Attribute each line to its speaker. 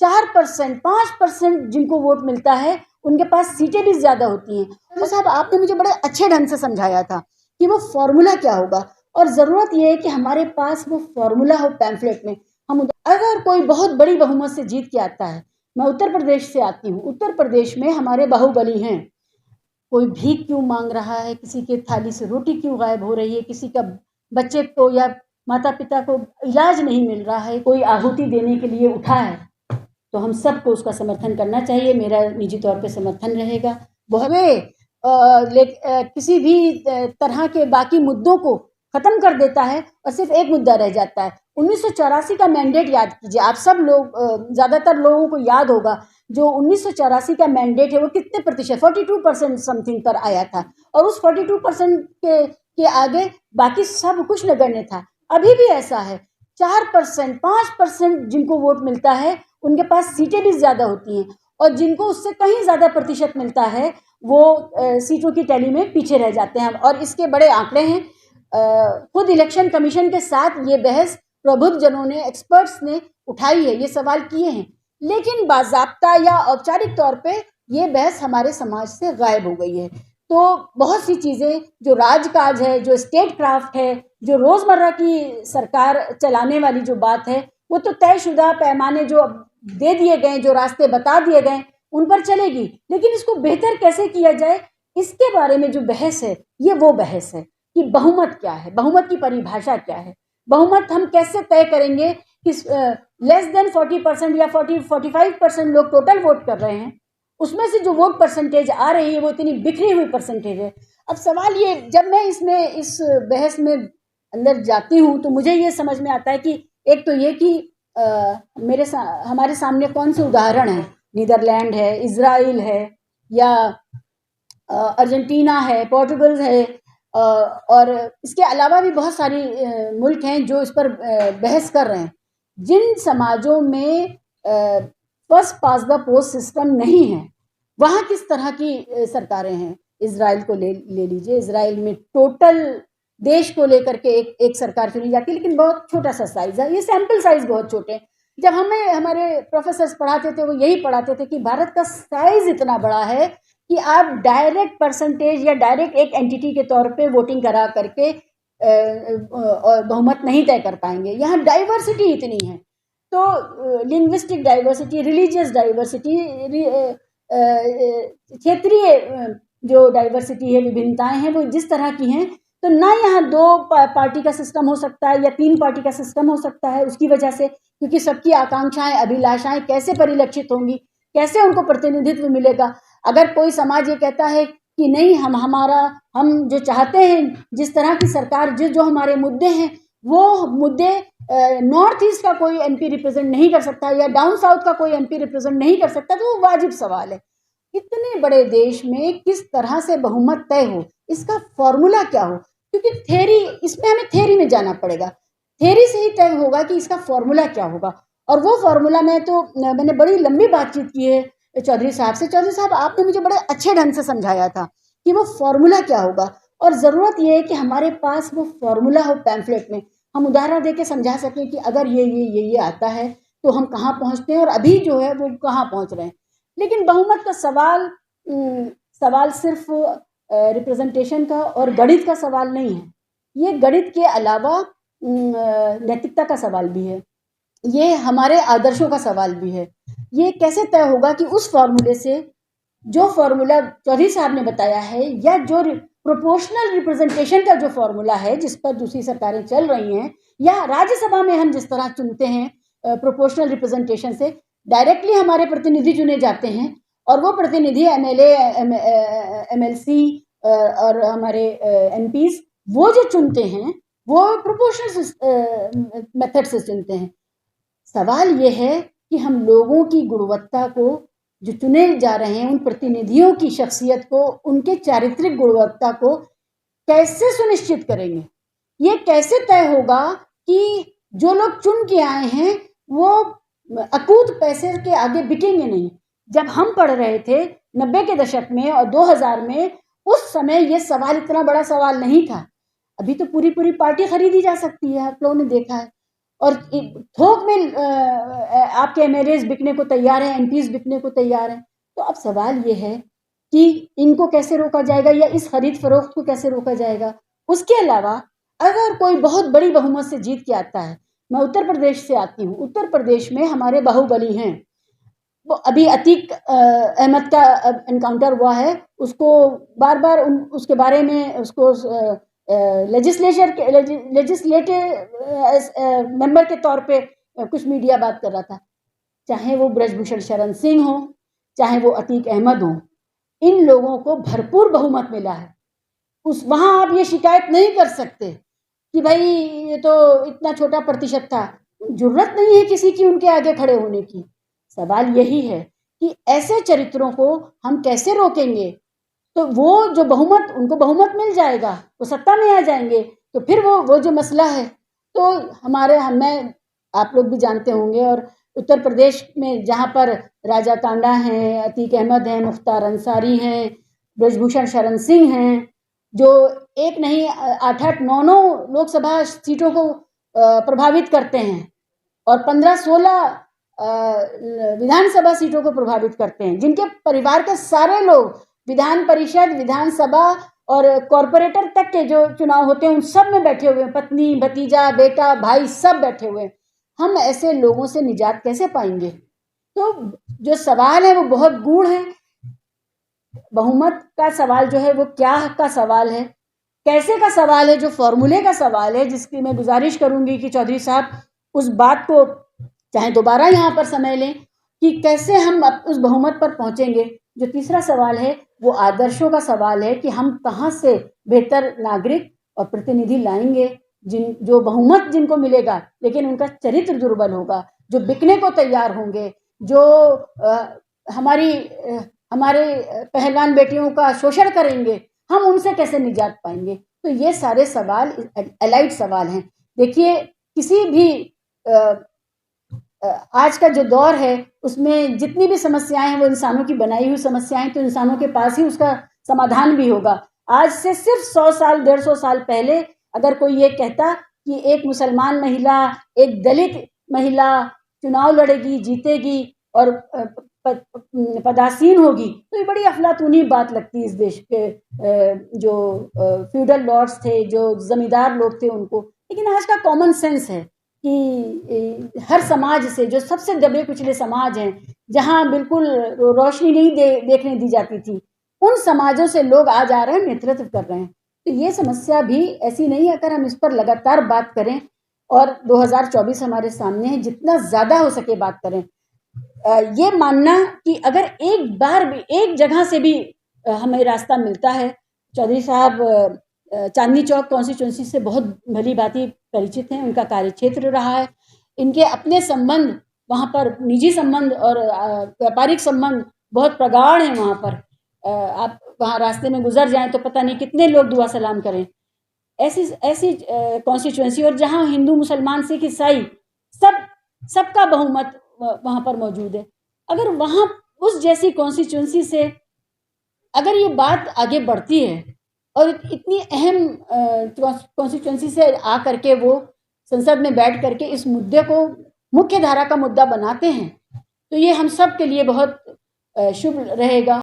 Speaker 1: 4%, 5% जिनको वोट मिलता है उनके पास सीटें भी ज्यादा होती हैं। तो साहब आपने मुझे बड़े अच्छे ढंग से समझाया था कि वो फॉर्मूला क्या होगा, और जरूरत ये है कि हमारे पास वो फॉर्मूला हो पैम्फलेट में। अगर कोई बहुत बड़ी बहुमत से जीत के आता है, मैं उत्तर प्रदेश से आती हूँ, उत्तर प्रदेश में हमारे बाहुबली हैं। कोई भीख क्यों मांग रहा है, किसी के थाली से रोटी क्यों गायब हो रही है, किसी का बच्चे को या माता पिता को इलाज नहीं मिल रहा है, कोई आहुति देने के लिए उठा है, तो हम सबको उसका समर्थन करना चाहिए। मेरा निजी तौर पे समर्थन रहेगा। बहुत किसी भी तरह के बाकी मुद्दों को खत्म कर देता है और सिर्फ एक मुद्दा रह जाता है। 1984 का मैंडेट याद कीजिए। आप सब लोग, ज्यादातर लोगों को याद होगा, जो 1984 का मैंडेट है वो कितने प्रतिशत, 42% समथिंग पर आया था, और उस 42% के आगे बाकी सब कुछ नगण्य था। अभी भी ऐसा है, 4%, 5% जिनको वोट मिलता है उनके पास सीटें भी ज्यादा होती हैं, और जिनको उससे कहीं ज्यादा प्रतिशत मिलता है वो सीटों की टैली में पीछे रह जाते हैं। और इसके बड़े आंकड़े हैं। खुद इलेक्शन कमीशन के साथ ये बहस प्रबुद्धजनों ने, एक्सपर्ट्स ने उठाई है, ये सवाल किए हैं, लेकिन बाज़ाब्ता या औपचारिक तौर पे ये बहस हमारे समाज से गायब हो गई है। तो बहुत सी चीज़ें जो राजकाज है, जो स्टेट क्राफ्ट है, जो रोज़मर्रा की सरकार चलाने वाली जो बात है, वो तो तयशुदा पैमाने जो दे दिए गए, जो रास्ते बता दिए गए, उन पर चलेगी। लेकिन इसको बेहतर कैसे किया जाए, इसके बारे में जो बहस है, ये वो बहस है कि बहुमत क्या है, बहुमत की परिभाषा क्या है, बहुमत हम कैसे तय करेंगे कि लेस देन 40% या 45% लोग टोटल वोट कर रहे हैं, उसमें से जो वोट परसेंटेज आ रही है वो इतनी बिखरी हुई परसेंटेज है। अब सवाल ये, जब मैं इस बहस में अंदर जाती हूँ तो मुझे ये समझ में आता है कि एक तो ये कि हमारे सामने कौन से उदाहरण हैं, नीदरलैंड है, इजराइल है, या अर्जेंटीना है, पोर्टुगल है, और इसके अलावा भी बहुत सारी मुल्क हैं जो इस पर बहस कर रहे हैं। जिन समाजों में first pass the post system नहीं है, वहाँ किस तरह की सरकारें हैं। इजराइल को ले लीजिए। इजराइल में टोटल देश को लेकर के एक सरकार चुनी जाती है, लेकिन बहुत छोटा सा साइज है, ये सैंपल साइज बहुत छोटे हैं। जब हमें हमारे प्रोफेसर्स पढ़ाते थे वो यही पढ़ाते थे कि भारत का साइज इतना बड़ा है कि आप डायरेक्ट परसेंटेज या डायरेक्ट एक एंटिटी के तौर पे वोटिंग करा करके और बहुमत नहीं तय कर पाएंगे। यहाँ डाइवर्सिटी इतनी है, तो लिंग्विस्टिक डाइवर्सिटी, रिलीजियस डाइवर्सिटी, क्षेत्रीय जो डाइवर्सिटी है, विभिन्नताएं हैं, वो जिस तरह की हैं, तो ना यहाँ 2 पार्टी का सिस्टम हो सकता है या 3 पार्टी का सिस्टम हो सकता है। उसकी वजह से, क्योंकि सबकी आकांक्षाएं, अभिलाषाएं कैसे परिलक्षित होंगी, कैसे उनको प्रतिनिधित्व मिलेगा। अगर कोई समाज ये कहता है कि नहीं, हम जो चाहते हैं, जिस तरह की सरकार, जो हमारे मुद्दे हैं, वो मुद्दे नॉर्थ ईस्ट का कोई एमपी रिप्रेजेंट नहीं कर सकता या डाउन साउथ का कोई एमपी रिप्रेजेंट नहीं कर सकता, तो वो वाजिब सवाल है। इतने बड़े देश में किस तरह से बहुमत तय हो, इसका फॉर्मूला क्या हो, क्योंकि थ्योरी, इसमें हमें थ्योरी में जाना पड़ेगा। थ्योरी से ही तय होगा कि इसका फॉर्मूला क्या होगा। और वो फॉर्मूला मैंने बड़ी लंबी बातचीत की है चौधरी साहब से। चौधरी साहब आपने मुझे बड़े अच्छे ढंग से समझाया था कि वो फॉर्मूला क्या होगा, और ज़रूरत ये है कि हमारे पास वो फॉर्मूला हो पैम्फलेट में, हम उदाहरण दे के समझा सकें कि अगर ये आता है तो हम कहाँ पहुँचते हैं, और अभी जो है वो कहाँ पहुँच रहे हैं। लेकिन बहुमत का सवाल सिर्फ रिप्रेजेंटेशन का और गणित का सवाल नहीं है। ये गणित के अलावा नैतिकता का सवाल भी है, ये हमारे आदर्शों का सवाल भी है। ये कैसे तय होगा कि उस फॉर्मूले से, जो फॉर्मूला चौधरी साहब ने बताया है, या जो प्रोपोर्शनल रिप्रेजेंटेशन का जो फॉर्मूला है जिस पर दूसरी सरकारें चल रही हैं, या राज्यसभा में हम जिस तरह चुनते हैं प्रोपोर्शनल रिप्रेजेंटेशन से, डायरेक्टली हमारे प्रतिनिधि चुने जाते हैं, और वो प्रतिनिधि एमएलए, एमएलसी और हमारे एमपीज वो जो चुनते हैं वो प्रोपोर्शनल मेथड से चुनते हैं। सवाल ये है कि हम लोगों की गुणवत्ता को, जो चुने जा रहे हैं, उन प्रतिनिधियों की शख्सियत को, उनके चारित्रिक गुणवत्ता को कैसे सुनिश्चित करेंगे। ये कैसे तय होगा कि जो लोग चुन के आए हैं वो अकूत पैसे के आगे बिकेंगे नहीं। जब हम पढ़ रहे थे 90 के दशक में और 2000 में, उस समय ये सवाल इतना बड़ा सवाल नहीं था। अभी तो पूरी पार्टी खरीदी जा सकती है, आप लोगों ने देखा है। और थोक में आपके एमएलएज बिकने को तैयार हैं, एमपीज बिकने को तैयार हैं। तो अब सवाल ये है कि इनको कैसे रोका जाएगा या इस खरीद फरोख्त को कैसे रोका जाएगा। उसके अलावा अगर कोई बहुत बड़ी बहुमत से जीत के आता है, मैं उत्तर प्रदेश से आती हूँ, उत्तर प्रदेश में हमारे बाहुबली हैं, वो अभी अतीक अहमद का एनकाउंटर हुआ है, उसको बार बार उसके बारे में उसको लेजिस्लेटिव मेंबर के तौर पे कुछ मीडिया बात कर रहा था। चाहे वो ब्रजभूषण शरण सिंह हो, चाहे वो अतीक अहमद हो, इन लोगों को भरपूर बहुमत मिला है। उस वहाँ आप ये शिकायत नहीं कर सकते कि भाई ये तो इतना छोटा प्रतिशत था। जरूरत नहीं है किसी की उनके आगे खड़े होने की। सवाल यही है कि ऐसे चरित्रों को हम कैसे रोकेंगे। तो वो जो बहुमत, उनको बहुमत मिल जाएगा, वो सत्ता में आ जाएंगे, तो फिर वो जो मसला है, तो हमारे हमें आप लोग भी जानते होंगे। और उत्तर प्रदेश में जहाँ पर राजा कांडा हैं, अतीक अहमद हैं, मुख्तार अंसारी हैं, ब्रजभूषण शरण सिंह हैं, जो एक नहीं 8-8, 9-9 लोकसभा सीटों को प्रभावित करते हैं और 15-16 विधानसभा सीटों को प्रभावित करते हैं, जिनके परिवार के सारे लोग विधान परिषद, विधानसभा और कॉरपोरेटर तक के जो चुनाव होते हैं उन सब में बैठे हुए हैं, पत्नी, भतीजा, बेटा, भाई सब बैठे हुए हैं। हम ऐसे लोगों से निजात कैसे पाएंगे। तो जो सवाल है वो बहुत गूढ़ है। बहुमत का सवाल जो है वो क्या का सवाल है, कैसे का सवाल है, जो फॉर्मूले का सवाल है, जिसकी मैं गुजारिश करूंगी कि चौधरी साहब उस बात को चाहे दोबारा यहाँ पर समय लें कि कैसे हम उस बहुमत पर पहुंचेंगे। जो तीसरा सवाल है वो आदर्शों का सवाल है कि हम कहाँ से बेहतर नागरिक और प्रतिनिधि लाएंगे, जो बहुमत जिनको मिलेगा लेकिन उनका चरित्र दुर्बल होगा, जो बिकने को तैयार होंगे, जो हमारे पहलवान बेटियों का शोषण करेंगे, हम उनसे कैसे निजात पाएंगे। तो ये सारे सवाल एलाइड सवाल हैं। देखिए, किसी भी आज का जो दौर है उसमें जितनी भी समस्याएं हैं वो इंसानों की बनाई हुई समस्याएं, तो इंसानों के पास ही उसका समाधान भी होगा। आज से सिर्फ 100 साल 150 साल पहले अगर कोई ये कहता कि एक मुसलमान महिला, एक दलित महिला चुनाव लड़ेगी, जीतेगी और पदासीन होगी, तो ये बड़ी अफलातूनी बात लगती इस देश के जो फ्यूडल लॉर्ड्स थे, जो जमींदार लोग थे उनको। लेकिन आज का कॉमन सेंस है कि हर समाज से, जो सबसे दबे कुचले समाज हैं, जहाँ बिल्कुल रोशनी नहीं देखने दी जाती थी, उन समाजों से लोग आज आ रहे हैं, नेतृत्व कर रहे हैं। तो ये समस्या भी ऐसी नहीं है। अगर हम इस पर लगातार बात करें और 2024 हमारे सामने है, जितना ज़्यादा हो सके बात करें। ये मानना कि अगर एक बार भी एक जगह से भी हमें रास्ता मिलता है। चौधरी साहब चांदनी चौक कॉन्स्टिट्यूंसी से बहुत भली भांति परिचित हैं, उनका कार्यक्षेत्र रहा है। इनके अपने संबंध वहाँ पर, निजी संबंध और व्यापारिक संबंध बहुत प्रगाढ़ हैं वहाँ पर। आप वहाँ रास्ते में गुजर जाएं तो पता नहीं कितने लोग दुआ सलाम करें। ऐसी कॉन्स्टिट्यूंसी, और जहाँ हिंदू, मुसलमान, सिख, ईसाई सबका बहुमत वहाँ पर मौजूद है। अगर वहाँ उस जैसी कॉन्स्टिट्यूंसी से अगर ये बात आगे बढ़ती है और इतनी अहम कॉन्स्टिट्यूंसी से आ करके वो संसद में बैठ करके इस मुद्दे को मुख्य धारा का मुद्दा बनाते हैं, तो ये हम सब के लिए बहुत शुभ रहेगा।